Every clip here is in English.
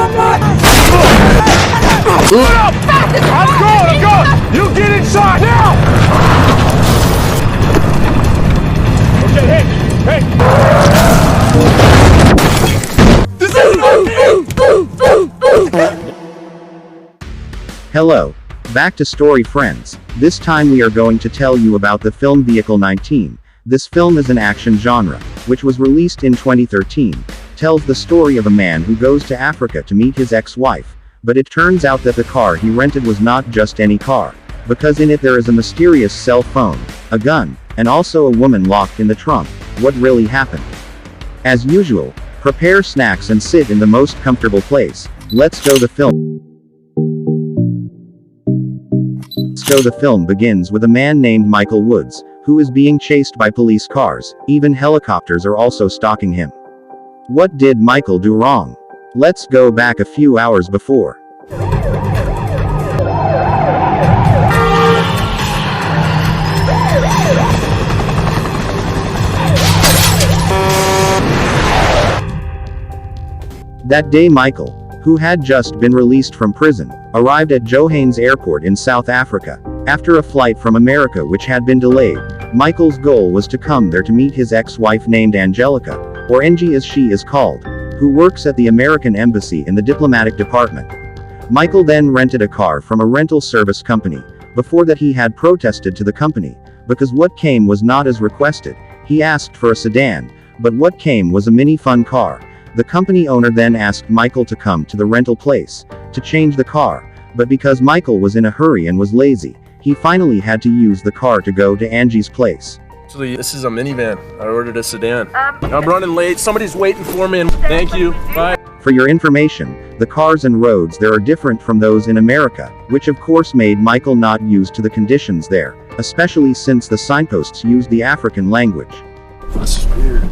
I'm going! You get inside now! Okay, Hello. Back to Story Friends. This time we are going to tell you about the film Vehicle 19. This film is an action genre, which was released in 2013, tells the story of a man who goes to Africa to meet his ex-wife, but it turns out that the car he rented was not just any car, because in it there is a mysterious cell phone, a gun, and also a woman locked in the trunk. What really happened? As usual, prepare snacks and sit in the most comfortable place. Let's go. The film begins with a man named Michael Woods, who is being chased by police cars. Even helicopters are also stalking him. What did Michael do wrong? Let's go back a few hours before. That day Michael, who had just been released from prison, arrived at Johannes Airport in South Africa, after a flight from America which had been delayed. Michael's goal was to come there to meet his ex-wife named Angelica, or Angie as she is called, who works at the American Embassy in the diplomatic department. Michael then rented a car from a rental service company. Before that he had protested to the company, because what came was not as requested. He asked for a sedan, but what came was a mini fun car. The company owner then asked Michael to come to the rental place, to change the car, but because Michael was in a hurry and was lazy, he finally had to use the car to go to Angie's place. Actually, this is a minivan. I ordered a sedan. I'm running late. Somebody's waiting for me. Thank you. Bye. For your information, the cars and roads there are different from those in America, which of course made Michael not used to the conditions there, especially since the signposts used the African language. This is weird.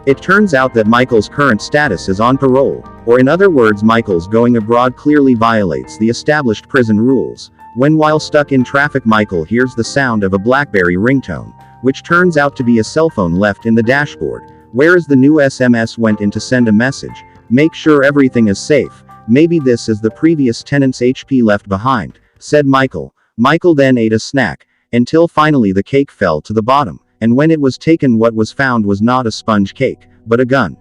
It turns out that Michael's current status is on parole, or in other words Michael's going abroad clearly violates the established prison rules. When while stuck in traffic Michael hears the sound of a BlackBerry ringtone, which turns out to be a cell phone left in the dashboard, whereas the new SMS went in to send a message, make sure everything is safe, maybe this is the previous tenant's HP left behind, said Michael. Michael then ate a snack, until finally the cake fell to the bottom. And when it was taken what was found was not a sponge cake, but a gun.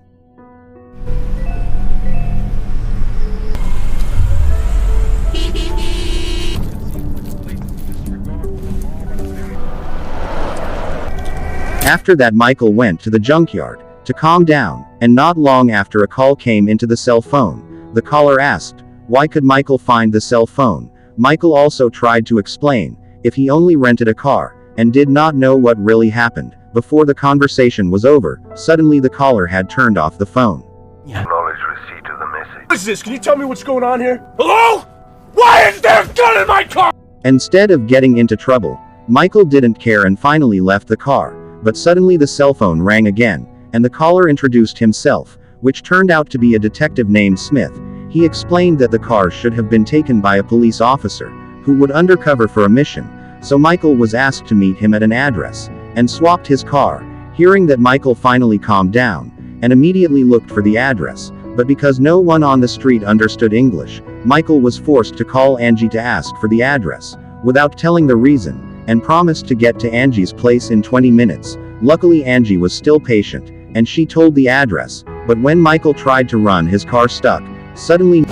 After that Michael went to the junkyard, to calm down, and not long after a call came into the cell phone. The caller asked, why could Michael find the cell phone? Michael also tried to explain, if he only rented a car, and did not know what really happened. Before the conversation was over, suddenly the caller had turned off the phone. Acknowledge receipt of the message. What is this? Can you tell me what's going on here? Hello? Why is there a gun in my car? Instead of getting into trouble, Michael didn't care and finally left the car. But suddenly the cell phone rang again, and the caller introduced himself, which turned out to be a detective named Smith. He explained that the car should have been taken by a police officer, who would undercover for a mission. So Michael was asked to meet him at an address, and swapped his car. Hearing that, Michael finally calmed down, and immediately looked for the address, but because no one on the street understood English, Michael was forced to call Angie to ask for the address, without telling the reason, and promised to get to Angie's place in 20 minutes. Luckily Angie was still patient, and she told the address, but when Michael tried to run his car stuck. Suddenly,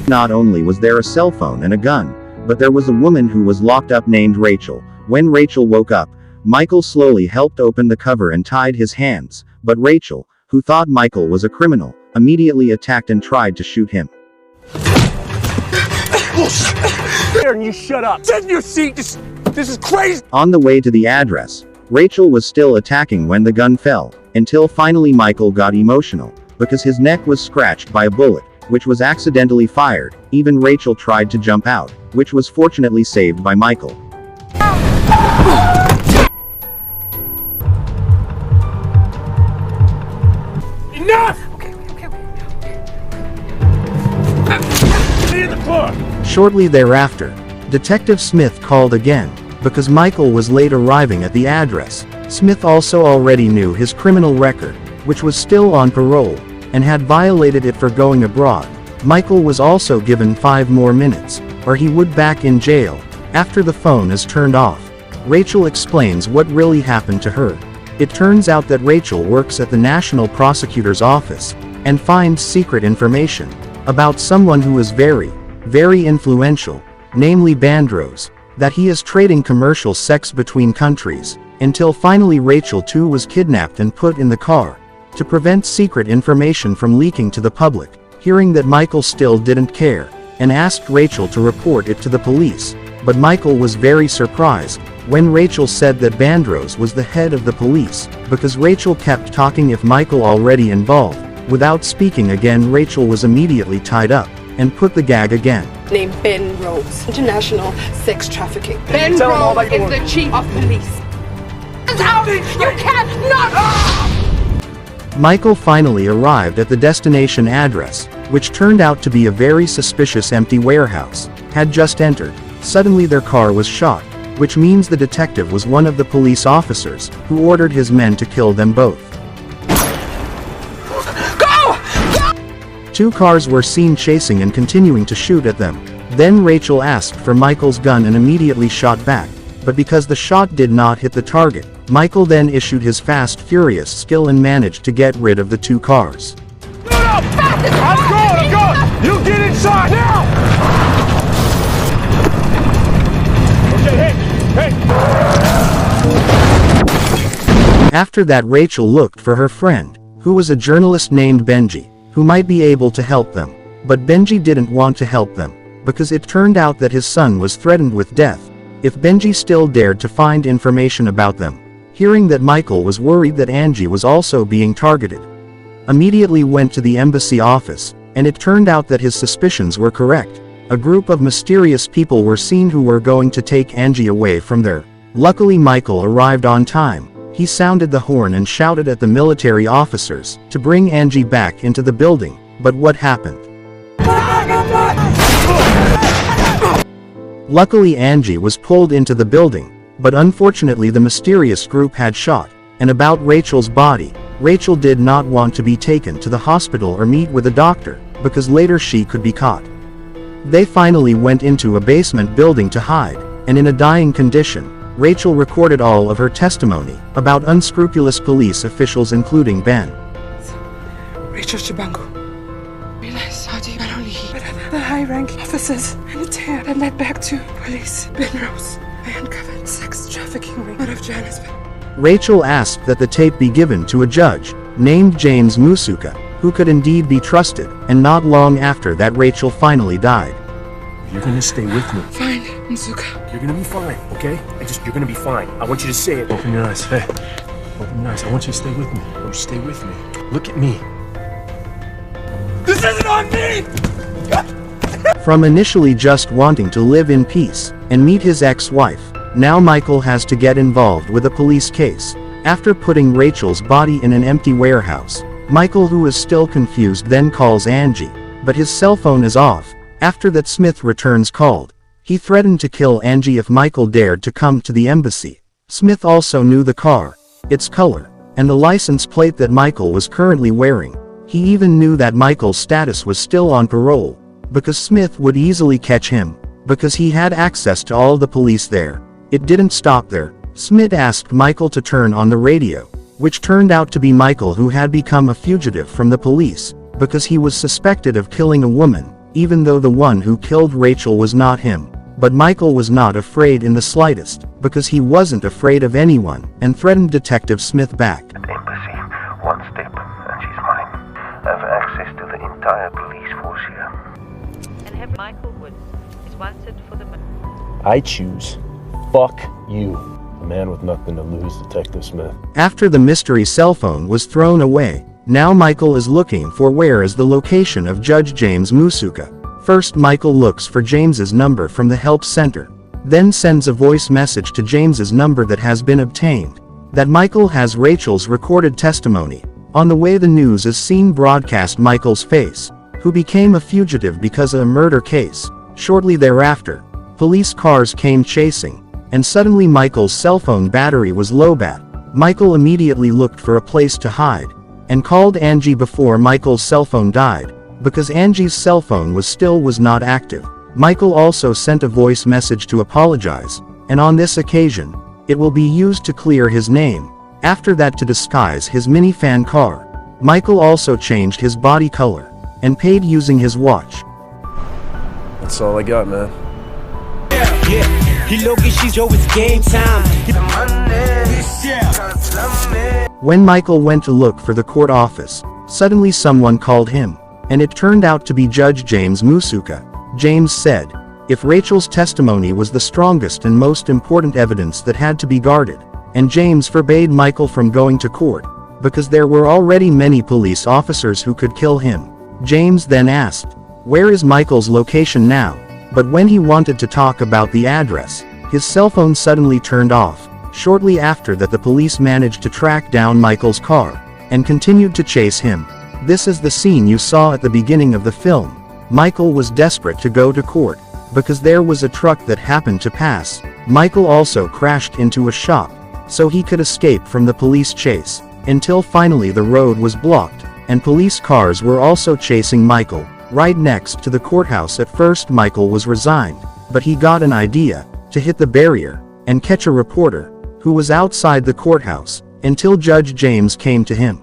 not only was there a cell phone and a gun, but there was a woman who was locked up named Rachel. When Rachel woke up, Michael slowly helped open the cover and tied his hands, but Rachel, who thought Michael was a criminal, immediately attacked and tried to shoot him. And you shut up. Sit in your seat. This is crazy. On the way to the address, Rachel was still attacking when the gun fell, until finally Michael got emotional, because his neck was scratched by a bullet, which was accidentally fired. Even Rachel tried to jump out, which was fortunately saved by Michael. Enough! Okay. Stay in the car! Shortly thereafter, Detective Smith called again, because Michael was late arriving at the address. Smith also already knew his criminal record, which was still on parole, and had violated it for going abroad. Michael was also given 5 more minutes, or he would back in jail. After the phone is turned off, Rachel explains what really happened to her. It turns out that Rachel works at the National Prosecutor's Office, and finds secret information about someone who is very, very influential, namely Bandros, that he is trading commercial sex between countries, until finally Rachel too was kidnapped and put in the car, to prevent secret information from leaking to the public. Hearing that Michael still didn't care, and asked Rachel to report it to the police, but Michael was very surprised when Rachel said that Bandros was the head of the police, because Rachel kept talking if Michael already involved. Without speaking again, Rachel was immediately tied up, and put the gag again. Named Ben Rose, international sex trafficking. Ben Tell him all Rose that is the chief of police. Out! You cannot! Michael finally arrived at the destination address, which turned out to be a very suspicious empty warehouse. Had just entered. Suddenly their car was shot, which means the detective was one of the police officers, who ordered his men to kill them both. Go! 2 cars were seen chasing and continuing to shoot at them. Then Rachel asked for Michael's gun and immediately shot back, but because the shot did not hit the target, Michael then issued his Fast Furious skill and managed to get rid of the 2 cars. No! I'm going! You get inside now! Okay, hey! After that, Rachel looked for her friend, who was a journalist named Benji, who might be able to help them. But Benji didn't want to help them, because it turned out that his son was threatened with death if Benji still dared to find information about them. Hearing that, Michael was worried that Angie was also being targeted. Immediately went to the embassy office, and it turned out that his suspicions were correct. A group of mysterious people were seen who were going to take Angie away from there. Luckily Michael arrived on time. He sounded the horn and shouted at the military officers to bring Angie back into the building. But what happened? Luckily Angie was pulled into the building, but unfortunately the mysterious group had shot. And about Rachel's body, Rachel did not want to be taken to the hospital or meet with a doctor, because later she could be caught. They finally went into a basement building to hide, and in a dying condition, Rachel recorded all of her testimony about unscrupulous police officials including Ben. Rachel Shabangu. Realize how deep not only he, but the high-ranking officers and the tear that led back to police. Ben Rose, I uncovered sex trafficking ring out of Johannesburg. Rachel asked that the tape be given to a judge, named James Musuka, who could indeed be trusted, and not long after that Rachel finally died. You're gonna stay with me. Fine, Musuka. You're gonna be fine, okay? You're gonna be fine. I want you to say it. Open your eyes. Hey. Open your eyes. I want you to stay with me. I want you to stay with me. Look at me. This isn't on me! From initially just wanting to live in peace and meet his ex-wife, now Michael has to get involved with a police case. After putting Rachel's body in an empty warehouse, Michael, who is still confused, then calls Angie, but his cell phone is off. After that, Smith returns called. He threatened to kill Angie if Michael dared to come to the embassy. Smith also knew the car, its color, and the license plate that Michael was currently wearing. He even knew that Michael's status was still on parole, because Smith would easily catch him, because he had access to all the police there. It didn't stop there. Smith asked Michael to turn on the radio, which turned out to be Michael, who had become a fugitive from the police, because he was suspected of killing a woman, even though the one who killed Rachel was not him. But Michael was not afraid in the slightest, because he wasn't afraid of anyone, and threatened Detective Smith back. At the embassy, one step, and she's mine. I have access to the entire police force here. And have Michael Wood is wanted for the... I choose. Fuck you. A man with nothing to lose, Detective Smith. After the mystery cell phone was thrown away, now Michael is looking for where is the location of Judge James Musuka. First Michael looks for James's number from the help center, then sends a voice message to James's number that has been obtained, that Michael has Rachel's recorded testimony On the way the news is seen broadcast Michael's face, who became a fugitive because of a murder case. Shortly thereafter, police cars came chasing, and suddenly Michael's cell phone battery was low bat. Michael immediately looked for a place to hide, and called Angie before Michael's cell phone died, because Angie's cell phone was not active. Michael also sent a voice message to apologize, and on this occasion, it will be used to clear his name. After that, to disguise his minifan car, Michael also changed his body color, and paid using his watch. That's all I got, man. When Michael went to look for the court office, suddenly someone called him, and it turned out to be Judge James Musuka. James said, if Rachel's testimony was the strongest and most important evidence that had to be guarded, and James forbade Michael from going to court, because there were already many police officers who could kill him. James then asked, where is Michael's location now? But when he wanted to talk about the address, his cell phone suddenly turned off. Shortly after that, the police managed to track down Michael's car, and continued to chase him. This is the scene you saw at the beginning of the film. Michael was desperate to go to court, because there was a truck that happened to pass. Michael also crashed into a shop, so he could escape from the police chase, until finally the road was blocked, and police cars were also chasing Michael, right next to the courthouse. At first Michael was resigned, but he got an idea, to hit the barrier, and catch a reporter, who was outside the courthouse, until Judge James came to him.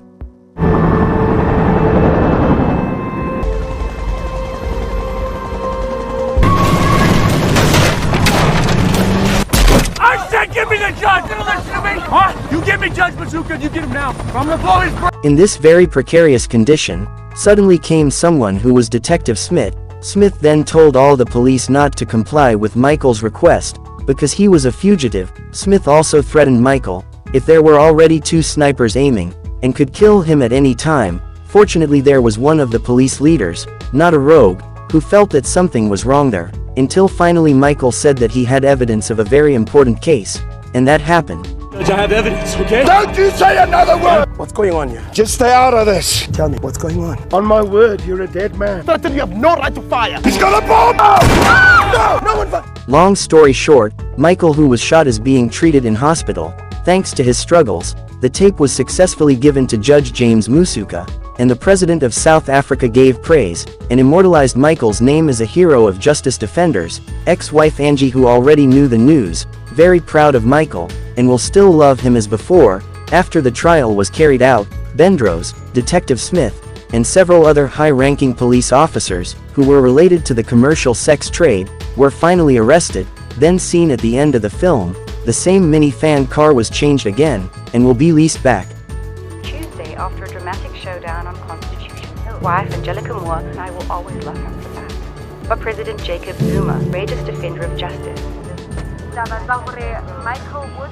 Give me the judge! You listen to me! Huh? You give me Judge Bazooka, you get him now! I'm gonna blow his brain! In this very precarious condition, suddenly came someone who was Detective Smith. Smith then told all the police not to comply with Michael's request, because he was a fugitive. Smith also threatened Michael, if there were already 2 snipers aiming, and could kill him at any time. Fortunately there was one of the police leaders, not a rogue, who felt that something was wrong there, until finally Michael said that he had evidence of a very important case, and that happened. Judge, I have evidence, okay? Don't you say another word! What's going on here? Just stay out of this. Tell me, what's going on? On my word, you're a dead man. You have no right to fire! He's got a bomb! No! No one... Long story short, Michael, who was shot, is being treated in hospital. Thanks to his struggles, the tape was successfully given to Judge James Musuka, and the President of South Africa gave praise, and immortalized Michael's name as a hero of justice defenders. Ex-wife Angie, who already knew the news, very proud of Michael, and will still love him as before. After the trial was carried out, Bendros, Detective Smith, and several other high-ranking police officers, who were related to the commercial sex trade, were finally arrested. Then seen at the end of the film, the same minifan car was changed again, and will be leased back. Tuesday, after a dramatic showdown on Constitution Hill, wife Angelica Moore and I will always love him for that. But President Jacob Zuma, courageous defender of justice. Michael Wood